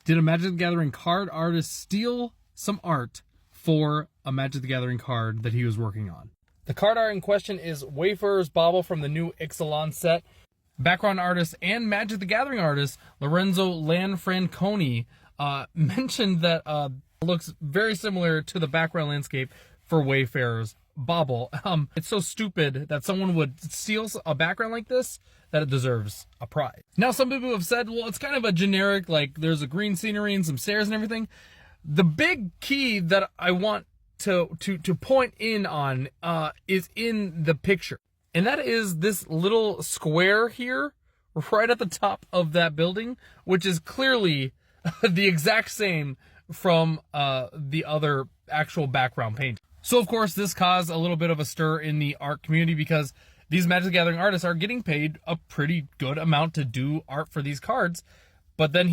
Did a Magic the Gathering card artist steal some art for a Magic the Gathering card that he was working on? The card art in question is Wayfarer's Bauble from the new Ixalan set. Background artist and Magic the Gathering artist Lorenzo Lanfranconi mentioned that it looks very similar to the background landscape for Wayfarer's Bauble. It's so stupid that someone would steal a background like this that it deserves a prize. Now, some people have said, well, it's kind of a generic, like there's a green scenery and some stairs and everything. The big key that I want to point in on is in the picture. And that is this little square here, right at the top of that building, which is clearly the exact same from the other actual background paint. So, of course, this caused a little bit of a stir in the art community because these Magic the Gathering artists are getting paid a pretty good amount to do art for these cards. But then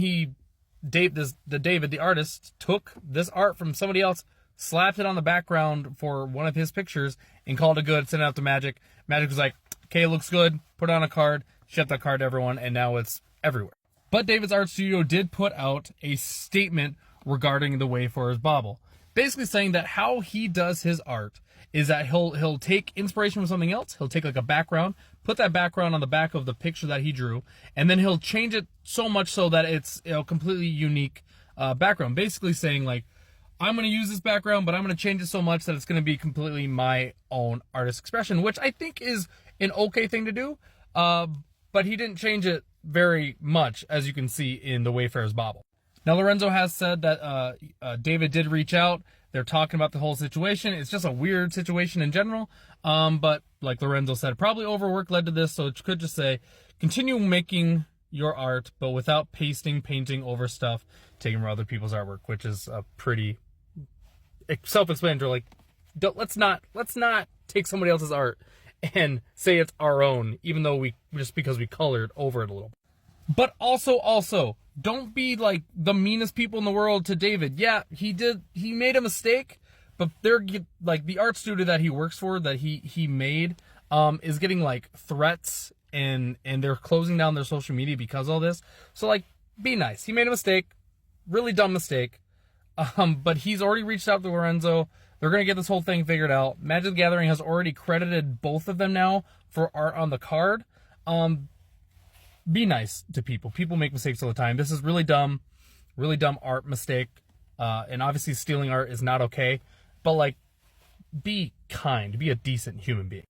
David, the artist, took this art from somebody else, slapped it on the background for one of his pictures, and called it good, sent it out to Magic. Magic was like, okay, looks good, put it on a card, shipped that card to everyone, and now it's everywhere. But David's art studio did put out a statement regarding the Wayfarer's Bauble, basically saying that how he does his art is that he'll take inspiration from something else. He'll take like a background, put that background on the back of the picture that he drew, and then he'll change it so much so that it's completely unique background. Basically saying like, I'm going to use this background, but I'm going to change it so much that it's going to be completely my own artist expression, which I think is an okay thing to do. But he didn't change it very much, as you can see in the Wayfarer's Bauble. Now, Lorenzo has said that David did reach out. They're talking about the whole situation. It's just a weird situation in general. But like Lorenzo said, probably overwork led to this. So it could just say, continue making your art, but without painting over stuff taken from other people's artwork, which is a pretty self-explanatory. Like, let's not take somebody else's art and say it's our own, even though just because we colored over it a little. But also, don't be like the meanest people in the world to David. Yeah, he made a mistake, but they're like the art studio that he works for, that he made, is getting like threats and they're closing down their social media because of all this. So like, be nice. He made a mistake, really dumb mistake. But he's already reached out to Lorenzo. They're going to get this whole thing figured out. Magic the Gathering has already credited both of them now for art on the card. Be nice to people. People make mistakes all the time. This is really dumb art mistake. And obviously stealing art is not okay. But like, be kind. Be a decent human being.